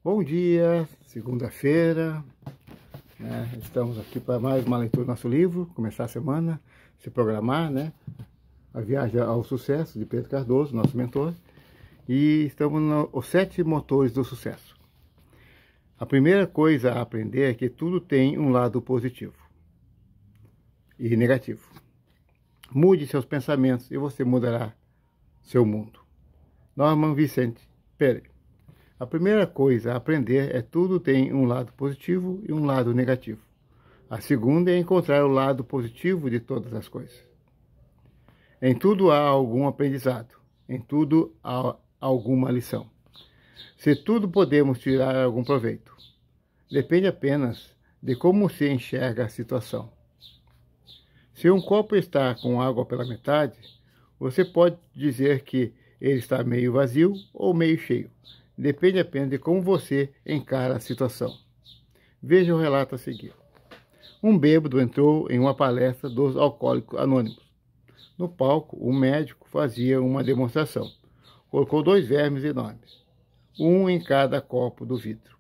Bom dia, segunda-feira, né? Estamos aqui para mais uma leitura do nosso livro, começar a semana, se programar, né? A Viagem ao Sucesso, de Pedro Cardoso, nosso mentor. E estamos nos 7 motores do sucesso. A primeira coisa a aprender é que tudo tem um lado positivo e negativo. Mude seus pensamentos e você mudará seu mundo. Norman Vincent Peale. A primeira coisa a aprender é que tudo tem um lado positivo e um lado negativo. A segunda é encontrar o lado positivo de todas as coisas. Em tudo há algum aprendizado, em tudo há alguma lição. Se tudo podemos tirar algum proveito, depende apenas de como se enxerga a situação. Se um copo está com água pela metade, você pode dizer que ele está meio vazio ou meio cheio. Depende apenas de como você encara a situação. Veja o relato a seguir. Um bêbado entrou em uma palestra dos Alcoólicos Anônimos. No palco, o médico fazia uma demonstração. Colocou 2 vermes enormes, um em cada copo do vidro.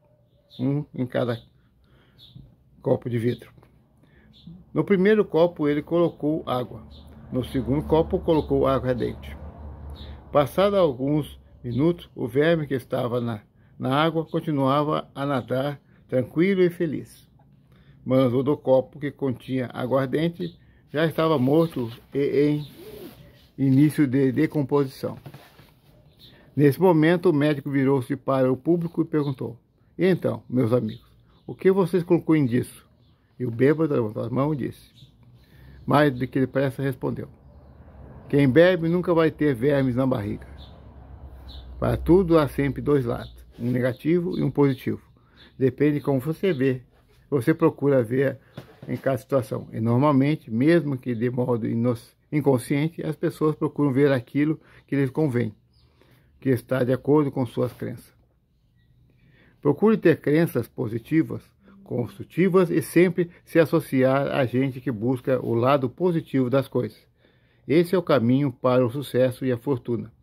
No primeiro copo, ele colocou água. No segundo copo, colocou água ardente. Passados alguns minutos, o verme que estava na água continuava a nadar tranquilo e feliz. Mas o do copo que continha aguardente já estava morto e em início de decomposição. Nesse momento, o médico virou-se para o público e perguntou: "E então, meus amigos, o que vocês concluem disso?" E o bêbado levantou as mãos e disse, mais do que depressa respondeu: "Quem bebe nunca vai ter vermes na barriga. Para tudo há sempre 2 lados, um negativo e um positivo. Depende de como você vê. Você procura ver em cada situação. E normalmente, mesmo que de modo inconsciente, as pessoas procuram ver aquilo que lhes convém, que está de acordo com suas crenças. Procure ter crenças positivas, construtivas e sempre se associar a gente que busca o lado positivo das coisas. Esse é o caminho para o sucesso e a fortuna.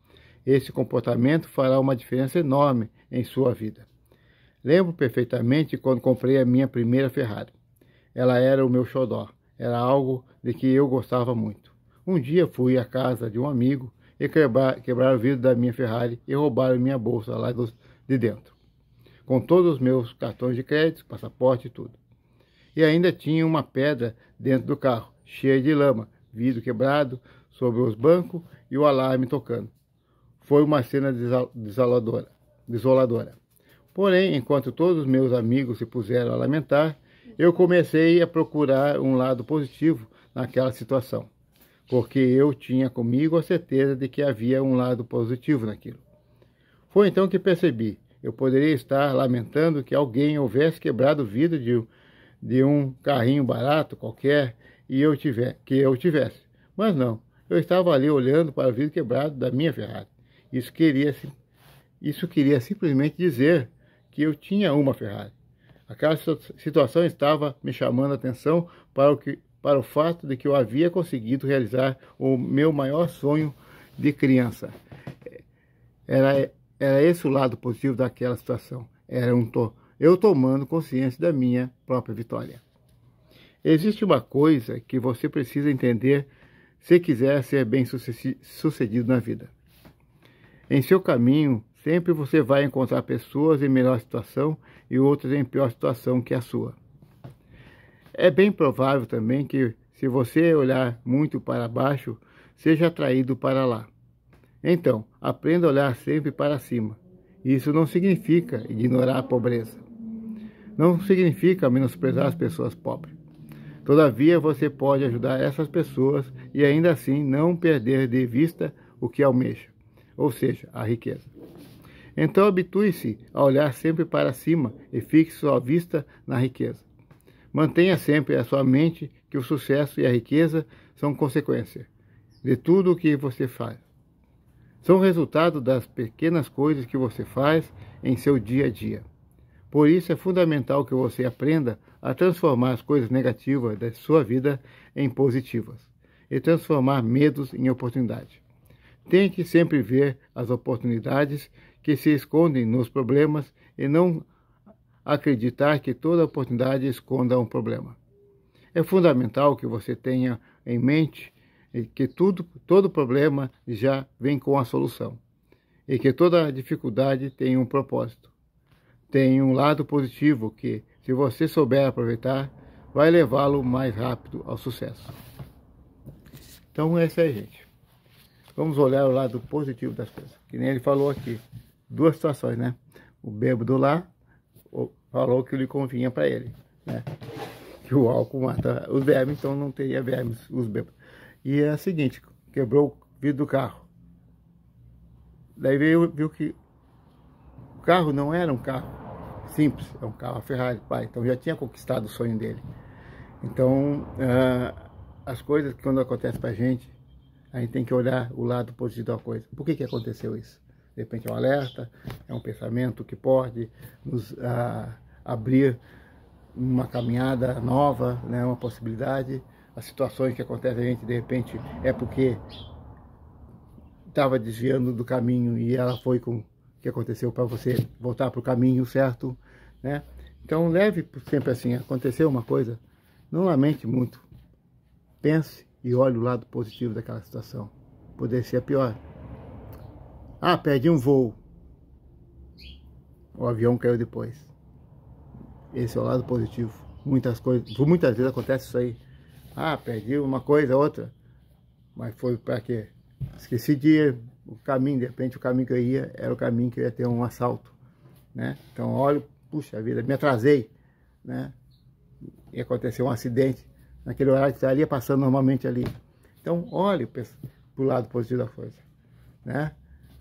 Esse comportamento fará uma diferença enorme em sua vida. Lembro perfeitamente quando comprei a minha primeira Ferrari. Ela era o meu xodó, era algo de que eu gostava muito. Um dia fui à casa de um amigo e quebraram o vidro da minha Ferrari e roubaram minha bolsa lá de dentro, com todos os meus cartões de crédito, passaporte e tudo. E ainda tinha uma pedra dentro do carro, cheia de lama, vidro quebrado sobre os bancos e o alarme tocando. Foi uma cena desoladora. Porém, enquanto todos os meus amigos se puseram a lamentar, eu comecei a procurar um lado positivo naquela situação, porque eu tinha comigo a certeza de que havia um lado positivo naquilo. Foi então que percebi, eu poderia estar lamentando que alguém houvesse quebrado o vidro de um carrinho barato qualquer que eu tivesse. Mas não, eu estava ali olhando para o vidro quebrado da minha Ferrari. Isso queria simplesmente dizer que eu tinha uma Ferrari. Aquela situação estava me chamando a atenção para o fato de que eu havia conseguido realizar o meu maior sonho de criança. Era esse o lado positivo daquela situação. Eu tomando consciência da minha própria vitória. Existe uma coisa que você precisa entender se quiser ser bem sucedido na vida. Em seu caminho, sempre você vai encontrar pessoas em melhor situação e outras em pior situação que a sua. É bem provável também que, se você olhar muito para baixo, seja atraído para lá. Então, aprenda a olhar sempre para cima. Isso não significa ignorar a pobreza. Não significa menosprezar as pessoas pobres. Todavia, você pode ajudar essas pessoas e ainda assim não perder de vista o que almeja, ou seja, a riqueza. Então habitue-se a olhar sempre para cima e fixe sua vista na riqueza. Mantenha sempre a sua mente que o sucesso e a riqueza são consequência de tudo o que você faz. São resultado das pequenas coisas que você faz em seu dia a dia. Por isso é fundamental que você aprenda a transformar as coisas negativas da sua vida em positivas e transformar medos em oportunidades. Tem que sempre ver as oportunidades que se escondem nos problemas e não acreditar que toda oportunidade esconda um problema. É fundamental que você tenha em mente que todo problema já vem com a solução e que toda dificuldade tem um propósito. Tem um lado positivo que, se você souber aproveitar, vai levá-lo mais rápido ao sucesso. Então é isso aí, gente. Vamos olhar o lado positivo das coisas. Que nem ele falou aqui. Duas situações, né? O bêbado lá falou que lhe convinha para ele, né? Que o álcool mata os vermes, então não teria vermes os bêbados. E é o seguinte, quebrou o vidro do carro. Daí viu que o carro não era um carro simples, é um carro Ferrari, pai. Então já tinha conquistado o sonho dele. Então, as coisas que quando acontecem pra gente, a gente tem que olhar o lado positivo da coisa. Por que aconteceu isso? De repente é um alerta, é um pensamento que pode nos abrir uma caminhada nova, né, uma possibilidade. As situações que acontecem a gente, de repente, é porque estava desviando do caminho e ela foi com o que aconteceu para você voltar para o caminho certo, né? Então leve sempre assim, aconteceu uma coisa, não lamente muito, pense e olhe o lado positivo daquela situação. Poderia ser pior. Ah, perdi um voo, o avião caiu depois. Esse é o lado positivo. Muitas vezes acontece isso aí. Ah, perdi uma coisa, outra. Mas foi para quê? Esqueci o caminho, de repente o caminho que eu ia era o caminho que eu ia ter um assalto, né? Então, olha, puxa vida, me atrasei, né? E aconteceu um acidente naquele horário que estaria passando normalmente ali. Então, olhe para o lado positivo da coisa, né?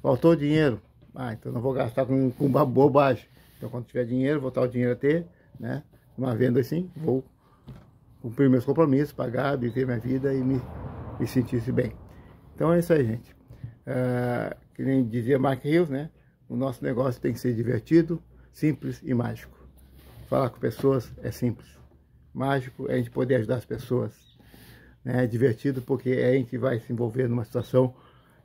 Faltou dinheiro. Ah, então não vou gastar com bobagem. Então, quando tiver dinheiro, voltar o dinheiro a ter, né? Uma venda assim, vou cumprir meus compromissos, pagar, viver minha vida e me sentir-se bem. Então é isso aí, gente. Que nem dizia Mark Hills, né? O nosso negócio tem que ser divertido, simples e mágico. Falar com pessoas é simples. Mágico é a gente poder ajudar as pessoas. Né? É divertido porque a gente vai se envolver numa situação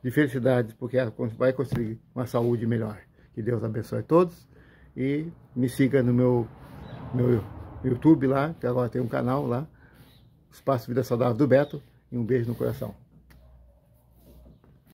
de felicidade, porque vai conseguir uma saúde melhor. Que Deus abençoe a todos e me siga no meu YouTube lá, que agora tem um canal lá, Espaço Vida Saudável do Beto, e um beijo no coração.